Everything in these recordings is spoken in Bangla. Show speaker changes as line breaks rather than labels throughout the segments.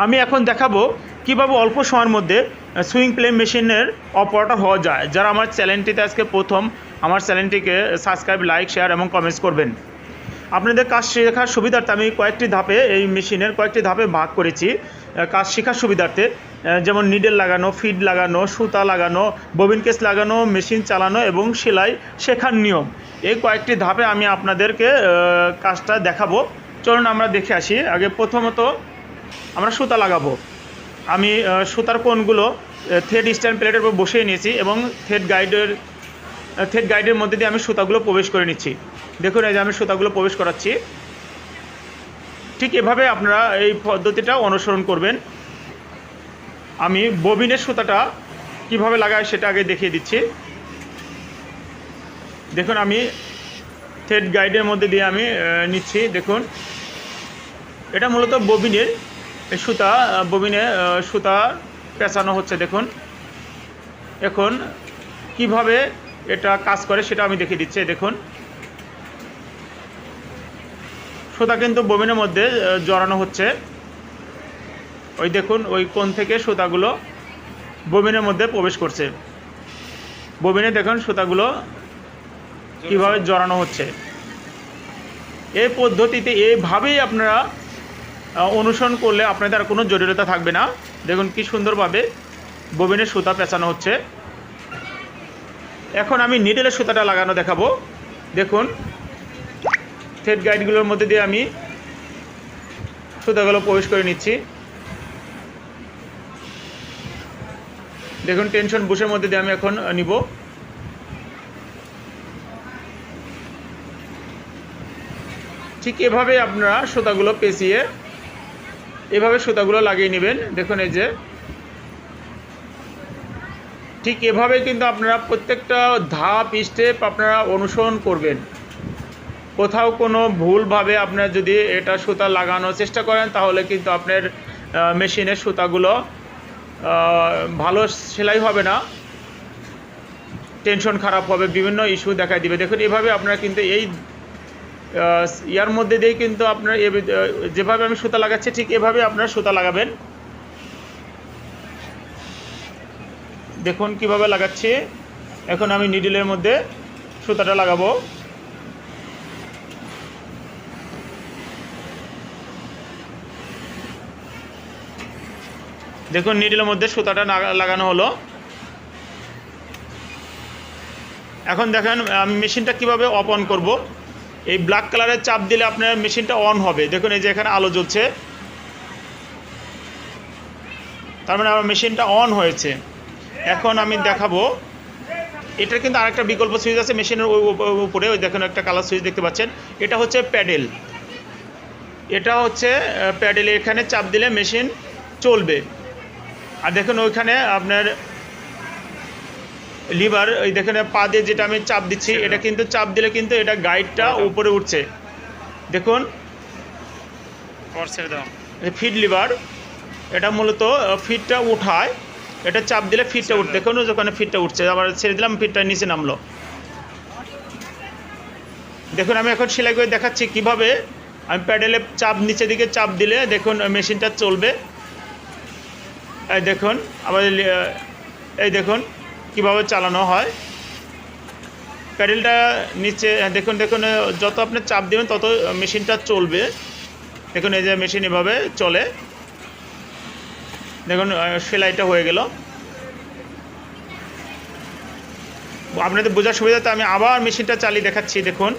আমি এখন দেখাবো কিভাবে অল্প সময়ের মধ্যে সুইং প্লে মেশিনের অপারেটর হওয়া যায়। যারা আমার চ্যানেলটিতে আজকে প্রথম, আমার চ্যানেলটিকে সাবস্ক্রাইব, লাইক, শেয়ার এবং কমেন্টস করবেন। আপনাদের কাজ শেখার সুবিধার্থে আমি কয়েকটি ধাপে এই মেশিনের কয়েকটি ধাপে ভাগ করেছি কাজ শেখার সুবিধার্থে। যেমন নিডেল লাগানো, ফিড লাগানো, সুতা লাগানো, ববিন কেস লাগানো, মেশিন চালানো এবং সেলাই শেখার নিয়ম। এই কয়েকটি ধাপে আমি আপনাদেরকে কাজটা দেখাবো। চলুন আমরা দেখে আসি। আগে প্রথমত আমরা সুতা লাগাবো। আমি সুতার কোণগুলো থ্রেড স্ট্যান্ড প্লেটের উপর বসিয়ে নিয়েছি এবং থ্রেড গাইডের মধ্যে দিয়ে আমি সুতাগুলো প্রবেশ করে নিচ্ছি। দেখুন এই যে আমি সুতাগুলো প্রবেশ করাচ্ছি। ঠিক এভাবে আপনারা এই পদ্ধতিটা অনুসরণ করবেন। আমি ববিনের সুতাটা কিভাবে লাগাই সেটা আগে দেখিয়ে দিচ্ছি। দেখুন আমি থ্রেড গাইডের মধ্যে দিয়ে আমি নিচ্ছি। দেখুন এটা মূলত ববিনের সুতা, ববিনে সুতা পেঁচানো হচ্ছে। দেখুন এখন কিভাবে এটা কাজ করে সেটা আমি দেখিয়ে দিচ্ছি। দেখুন সুতা কিন্তু ববিনের মধ্যে জড়ানো হচ্ছে। ওই দেখুন ওই কোণ থেকে সুতাগুলো ববিনের মধ্যে প্রবেশ করছে। ববিনে দেখুন সুতাগুলো কিভাবে জড়ানো হচ্ছে। এই পদ্ধতিতে এইভাবেই আপনারা অনুসরণ করলে আপনাদের আর কোনো জটিলতা থাকবে না। দেখুন কি সুন্দরভাবে ববিনের সুতা পেঁচানো হচ্ছে। এখন আমি নিডেলের সুতাটা লাগানো দেখাবো। দেখুন থ্রেড গাইডগুলোর মধ্যে দিয়ে আমি সুতাগুলো প্রবেশ করে নিচ্ছি। দেখুন টেনশন বুশের মধ্যে দিয়ে আমি এখন নিব। ঠিক এভাবে আপনারা সুতাগুলো পেঁচিয়ে এভাবে সুতাগুলো লাগিয়ে নেবেন। দেখুন এই যে ঠিক এভাবে কিন্তু আপনারা প্রত্যেকটা ধাপ স্টেপ আপনারা অনুসরণ করবেন। কোথাও কোনো ভুলভাবে আপনারা যদি এটা সুতা লাগানোর চেষ্টা করেন তাহলে কিন্তু আপনার মেশিনের সুতাগুলো ভালো সেলাই হবে না, টেনশন খারাপ হবে, বিভিন্ন ইস্যু দেখা দিবে। দেখুন এভাবে আপনারা কিন্তু এই ইয়ার মধ্যে দিয়েই কিন্তু আপনার যেভাবে আমি সুতা লাগাচ্ছি ঠিক এভাবে আপনারা সুতা লাগাবেন। দেখুন কিভাবে লাগাচ্ছি। এখন আমি নিডেলের মধ্যে সুতাটা লাগাবো। দেখুন নিডেলের মধ্যে সুতাটা লাগানো হলো। এখন দেখেন আমি মেশিনটা কিভাবে অফ অন করব। এই ব্ল্যাক কালারের চাপ দিলে আপনার মেশিনটা অন হবে। দেখুন এই যে এখানে আলো জ্বলছে, তার মানে আমার মেশিনটা অন হয়েছে। এখন আমি দেখাবো এটার কিন্তু আরেকটা বিকল্প সুইচ আছে মেশিনের উপরে। ওই দেখুন একটা কালার সুইচ দেখতে পাচ্ছেন, এটা হচ্ছে প্যাডেল। এটা হচ্ছে প্যাডেল, এখানে চাপ দিলে মেশিন চলবে। আর দেখুন ওইখানে আপনার লিভার, ওই দেখেন পা দিয়ে যেটা আমি চাপ দিচ্ছি, এটা কিন্তু চাপ দিলে কিন্তু এটা গাইডটা উপরে উঠছে। দেখুন ফিড লিভার, এটা মূলত ফিডটা উঠায়, এটা চাপ দিলে ফিডটা উঠে। দেখুন ওখানে ফিডটা উঠছে, আবার ছেড়ে দিলাম ফিডটা নিচে নামলো। দেখুন আমি এখন সেলাই করে দেখাচ্ছি কিভাবে আমি প্যাডেলে চাপ নিচের দিকে চাপ দিলে দেখুন মেশিনটা চলবে। এই দেখুন আবার এই দেখুন কিভাবে চালানো হয় প্যাডেলটা নিচে। দেখুন দেখুন যত আপনি চাপ দেবেন তত মেশিনটা চলবে। দেখুন এই যে মেশিন এভাবে চলে। দেখুন সেলাইটা হয়ে গেল। আপনাদের বোঝার সুবিধাতে আমি আবার মেশিনটা চালিয়ে দেখাচ্ছি। দেখুন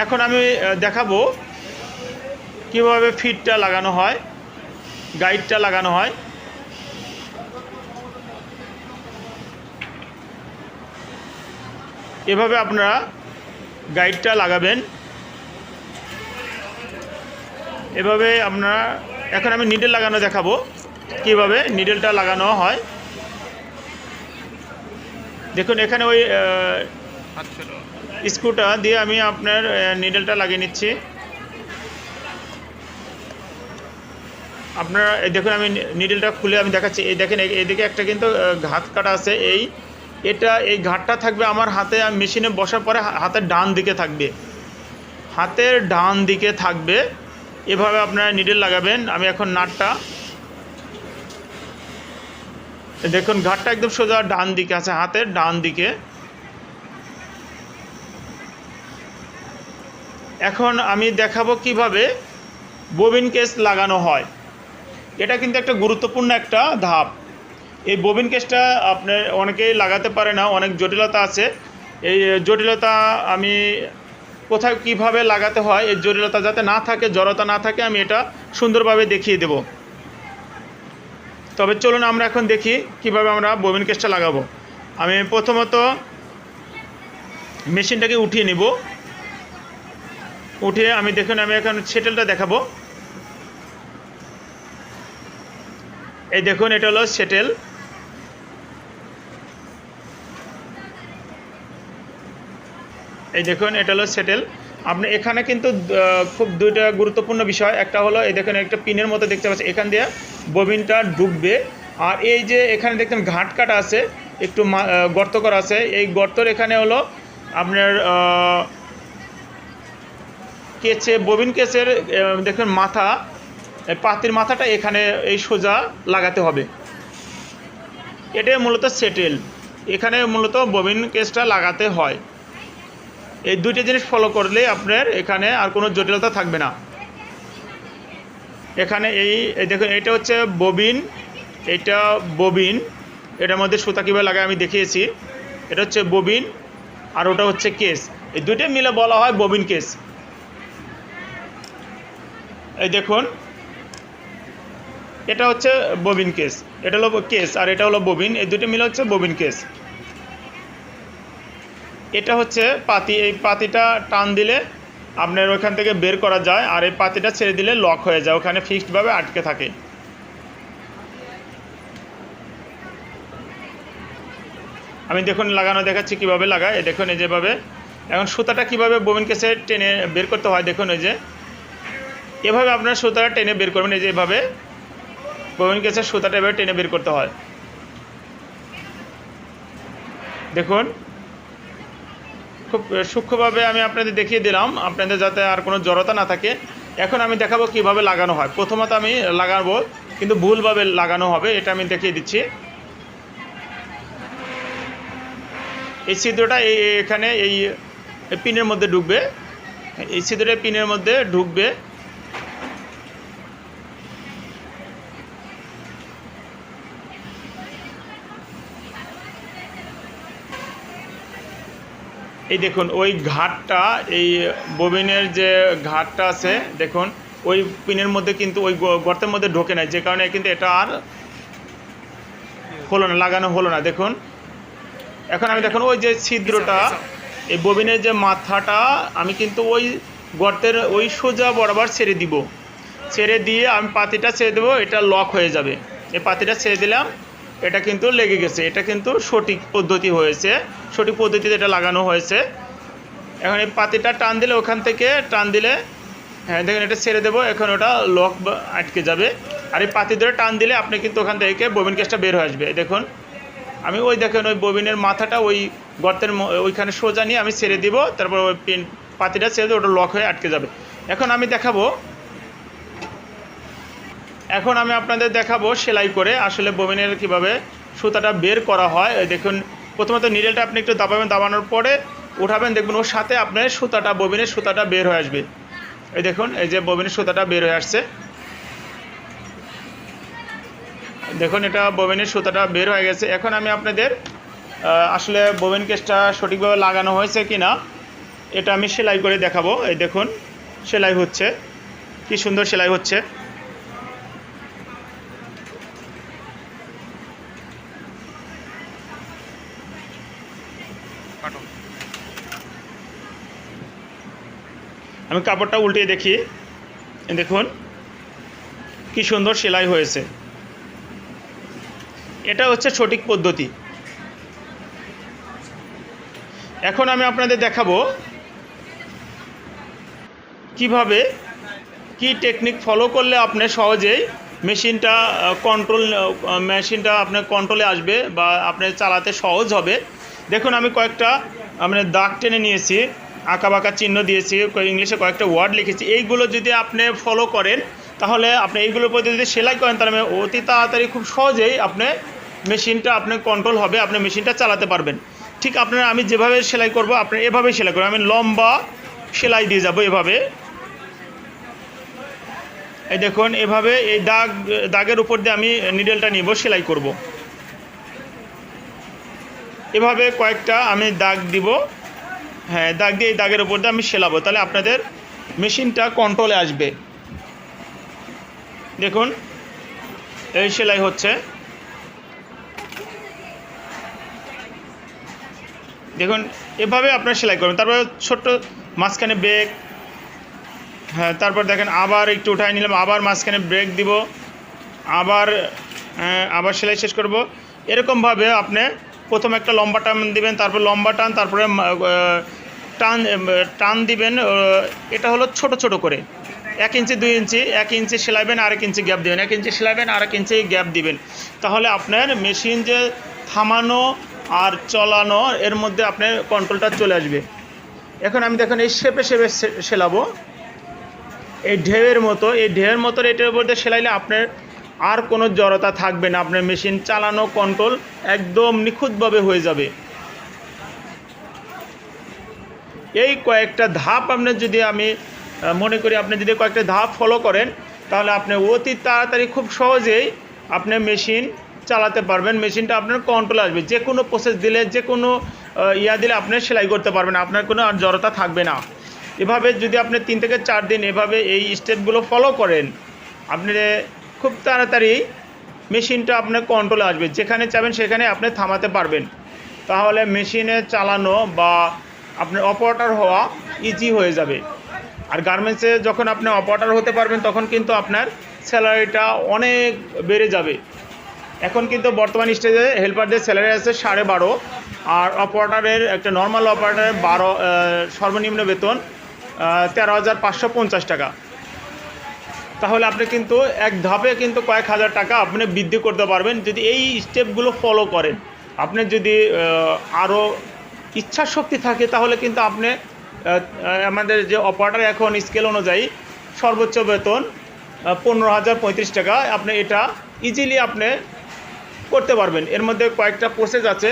এখন আমি দেখাবো কিভাবে ফিডটা লাগানো হয়, গাইডটা লাগানো হয়। এভাবে আপনারা গাইডটা লাগাবেন। এভাবে আপনারা, এখন আমি নিডেল লাগানো দেখাবো কিভাবে নিডেলটা লাগানো হয়। দেখুন এখানে ওই স্ক্রুটা দিয়ে আমি আপনার নিডেলটা লাগিয়ে নিচ্ছি। আপনারা দেখুন আমি নিডেলটা খুলে আমি দেখাচ্ছি। এই দেখেন এদিকে একটা কিন্তু ঘাত কাটা আছে। এই ঘাটটা থাকবে আমার হাতে, মেশিনে বসার পরে হাতের ডান দিকে থাকবে, হাতের ডান দিকে থাকবে। এভাবে আপনারা নিডেল লাগাবেন। আমি এখন নাটটা দেখুন, ঘাটটা একদম সোজা ডান দিকে আছে, হাতের ডান দিকে। এখন আমি দেখাবো কিভাবে ববিন কেস লাগানো হয়। এটা কিন্তু একটা গুরুত্বপূর্ণ একটা ধাপ। এই ববিন কেসটা আপনার অনেকেই লাগাতে পারে না, অনেক জটিলতা আছে। এই জটিলতা আমি কোথায় কিভাবে লাগাতে হয়, এই জটিলতা যাতে না থাকে, জড়তা না থাকে, আমি এটা সুন্দরভাবে দেখিয়ে দেব। তবে চলুন আমরা এখন দেখি কিভাবে আমরা ববিন কেসটা লাগাবো। আমি প্রথমত মেশিনটাকে উঠিয়ে নিব। উঠিয়ে আমি দেখুন, আমি এখন সেটেলটা দেখাবো। এই দেখুন, এটা হলো সেটেল। এই দেখুন, এটা হলো সেটেল। আপনি এখানে কিন্তু খুব দুইটা গুরুত্বপূর্ণ বিষয়। একটা হলো এই দেখুন, একটা পিনের মতো দেখতে পাচ্ছেন, এখান দিয়ে ববিনটা ঢুকবে। আর এই যে এখানে দেখতেন ঘাট কাটা আছে, একটু গর্ত করা আছে, এই গর্তর এখানে হলো আপনার কেচে, ববিন কেসের দেখুন মাথা, পাতির মাথাটা এখানে এই সোজা লাগাতে হবে। এটাই মূলত সেটেল। এখানে মূলত ববিন কেসটা লাগাতে হয়। এই দুইটা জিনিস ফলো করলে আপনার এখানে আর কোনো জটিলতা থাকবে না। এখানে এই দেখুন, এটা হচ্ছে ববিন, এটা ববিন। এটার মধ্যে সুতা কীভাবে লাগায় আমি দেখিয়েছি। এটা হচ্ছে ববিন আর ওটা হচ্ছে কেস। এই দুইটা মিলে বলা হয় ববিন কেস। এই দেখুন, এটা হচ্ছে ববিন কেস, এটা হলো কেস আর এটা হলো ববিন, এই দুটো মিলে হচ্ছে ববিন কেস। এটা হচ্ছে পাতি। এই পাতিটা টান দিলে আপনার ওইখান থেকে বের করা যায়, আর এই পাতিটা ছেড়ে দিলে লক হয়ে যায়, ওখানে ফিক্সডভাবে আটকে থাকে। আমি দেখুন লাগানো দেখাচ্ছি কিভাবে লাগায়। এই দেখুন, এই যেভাবে। এখন সুতাটা কিভাবে ববিন কেসে টেনে বের করতে হয় দেখুন, এই যে এভাবে আপনার সুতাটা টেনে বের করবেন। এই যে এভাবে ববিন কেসের সুতাটা এভাবে টেনে বের করতে হয়। দেখুন, খুব সূক্ষ্মভাবে আমি আপনাদের দেখিয়ে দিলাম, আপনাদের যাতে আর কোনো জড়তা না থাকে। এখন আমি দেখাবো কিভাবে লাগানো হয়। প্রথমত আমি লাগাবো, কিন্তু ভুলভাবে লাগানো হবে, এটা আমি দেখিয়ে দিচ্ছি। এই ছিদ্রটা এখানে এই পিনের মধ্যে ঢুকবে, এই ছিদ্রটা পিনের মধ্যে ঢুকবে। এই দেখুন, ওই ঘাটটা, এই ববিনের যে ঘাটটা আছে দেখুন, ওই পিনের মধ্যে কিন্তু ওই গর্তের মধ্যে ঢোকে না, যে কারণে কিন্তু এটা আর হলো না, লাগানো হলো না। দেখুন, এখন আমি দেখুন ওই যে ছিদ্রটা, এই ববিনের যে মাথাটা আমি কিন্তু ওই গর্তের ওই সোজা বরাবর ছেড়ে দিব। ছেড়ে দিয়ে আমি পাতিটা ছেড়ে দেবো, এটা লক হয়ে যাবে। এই পাতিটা ছেড়ে দিলাম, এটা কিন্তু লেগে গেছে। এটা কিন্তু সঠিক পদ্ধতি হয়েছে, সঠিক পদ্ধতিতে এটা লাগানো হয়েছে। এখন এই পাতিটা টান দিলে, ওখান থেকে টান দিলে, হ্যাঁ দেখুন এটা ছেড়ে দেবো, এখন ওটা লক আটকে যাবে। আর এই পাতি ধরে টান দিলে আপনি কিন্তু ওখান থেকে ববিন কেসটা বের হয়ে আসবে। দেখুন, আমি ওই দেখেন ওই ববিনের মাথাটা ওই গর্তের ওইখানে সোজা নিয়ে আমি ছেড়ে দিব, তারপর ওই পাতিটা ছেড়ে দেবো, ওটা লক হয়ে আটকে যাবে। এখন আমি দেখাবো, এখন আমি আপনাদের দেখাবো সেলাই করে আসলে ববিনের কিভাবে সুতাটা বের করা হয়। দেখুন, প্রথমত নিডেলটা আপনি একটু দাবাবেন, দাবানোর পরে উঠাবেন, দেখবেন ওর সাথে আপনার সুতাটা, ববিনের সুতাটা বের হয়ে আসবে। এই দেখুন, এই যে ববিনের সুতাটা বের হয়ে আসছে। দেখুন, এটা ববিনের সুতাটা বের হয়ে গেছে। এখন আমি আপনাদের আসলে ববিন কেসটা সঠিকভাবে লাগানো হয়েছে কি না এটা আমি সেলাই করে দেখাবো। এই দেখুন, সেলাই হচ্ছে, কি সুন্দর সেলাই হচ্ছে। আমি কাপড়টা উল্টে দেখি, দেখুন কি সুন্দর সেলাই হয়েছে। এটা হচ্ছে সঠিক পদ্ধতি। এখন আমি আপনাদের দেখাবো কিভাবে, কি টেকনিক ফলো করলে আপনি সহজেই মেশিনটা আপনার কন্ট্রোলে আসবে বা আপনি চালাতে সহজ হবে। দেখুন, আমি কয়েকটা দাগ টেনে নিয়েছি। আঁকা বাঁকা চিহ্ন দিয়েছি, ইংলিশে কয়েকটা ওয়ার্ড লিখেছি। এইগুলো যদি আপনি ফলো করেন তাহলে আপনি এইগুলোর প্রতি যদি সেলাই করেন তাহলে অতি তাড়াতাড়ি খুব সহজেই আপনি মেশিনটা আপনার কন্ট্রোল হবে, আপনি মেশিনটা চালাতে পারবেন। ঠিক আপনারা আমি যেভাবে সেলাই করব আপনি এভাবেই সেলাই করবেন। আমি লম্বা সেলাই দিয়ে যাব এভাবে। এই দেখুন এভাবে এই দাগের উপর দিয়ে আমি নিডেলটা নিব, সেলাই করব। এভাবে কয়েকটা আমি দাগ দিব, হ্যাঁ দাগ দিয়ে এই দাগের উপর দিয়ে আমি সেলাবো, তাহলে আপনাদের মেশিনটা কন্ট্রোলে আসবে। দেখুন এই সেলাই হচ্ছে, দেখুন এভাবে আপনারা সেলাই করবেন। তারপর ছোট্ট মাঝখানে ব্রেক, হ্যাঁ তারপর দেখেন আবার একটু উঠাই নিলাম, আবার মাঝখানে ব্রেক দিব, আবার সেলাই শেষ করব। এরকমভাবে আপনি প্রথম একটা লম্বা টান দিবেন, তারপর লম্বা টান, তারপরে টান দিবেন। এটা হলো ছোট ছোট করে 1 ইঞ্চি 2 ইঞ্চি, 1 ইঞ্চি সেলাইবেন, 1.5 ইঞ্চি গ্যাপ দিবেন, 1 ইঞ্চি সেলাইবেন, 1.5 ইঞ্চি গ্যাপ দিবেন। তাহলে আপনার মেশিন যে থামানো আর চলানো এর মধ্যে আপনার কন্ট্রোলটা চলে আসবে। এখন আমি দেখুন এই শেপে সেলাবো, এই ঢেউয়ের মতো, এই ঢেউয়ের মতো এটার উপর দিয়ে সেলাইলে আপনার আর কোনো জড়তা থাকবে না, আপনার মেশিন চালানো কন্ট্রোল একদম নিখুঁতভাবে হয়ে যাবে। এই কয়েকটা ধাপ আপনি যদি আমি মনে করি আপনি যদি কয়েকটা ধাপ ফলো করেন তাহলে আপনি অতি তাড়াতাড়ি খুব সহজেই আপনি মেশিন চালাতে পারবেন, মেশিনটা আপনার কন্ট্রোল আসবে। যে কোনো প্রসেস দিলে, যে কোনো দিলে আপনি সেলাই করতে পারবেন, আপনার কোনো আর জড়তা থাকবে না। এভাবে যদি আপনি 3 থেকে 4 দিন এভাবে এই স্টেপগুলো ফলো করেন, আপনি খুব তাড়াতাড়ি মেশিনটা আপনার কন্ট্রোলে আসবে, যেখানে চাবেন সেখানে আপনি থামাতে পারবেন। তাহলে মেশিনে চালানো বা আপনার অপারেটর হওয়া ইজি হয়ে যাবে। আর গার্মেন্টসে যখন আপনি অপারেটর হতে পারবেন তখন কিন্তু আপনার স্যালারিটা অনেক বেড়ে যাবে। এখন কিন্তু বর্তমান স্টেজে হেল্পারদের স্যালারি আছে 12.5, আর অপারেটরের একটা নর্মাল অপারেটরের সর্বনিম্ন বেতন 13,550 টাকা। তাহলে আপনি কিন্তু এক ধাপে কিন্তু কয়েক হাজার টাকা আপনি বৃদ্ধি করতে পারবেন যদি এই স্টেপগুলো ফলো করেন। আপনি যদি আরও ইচ্ছা শক্তি থাকে তাহলে কিন্তু আপনি আমাদের যে অপারেটর এখন স্কেল অনুযায়ী সর্বোচ্চ বেতন 15,035 টাকা, আপনি এটা ইজিলি আপনি করতে পারবেন। এর মধ্যে কয়েকটা প্রসেস আছে,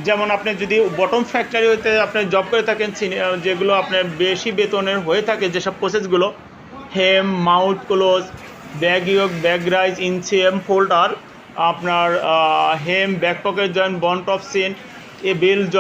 যেমন আপনি যদি বটম ফ্যাক্টরিতে আপনি জব করে থাকেন, যেগুলো আপনার বেশি বেতনের হয়ে থাকে, যেসব প্রসেসগুলো hem, mouth close, back yoke, back rise, ইনসিএম, ফোল্ডার, আপনার hem, back pocket joint, band top সিন, এ বেল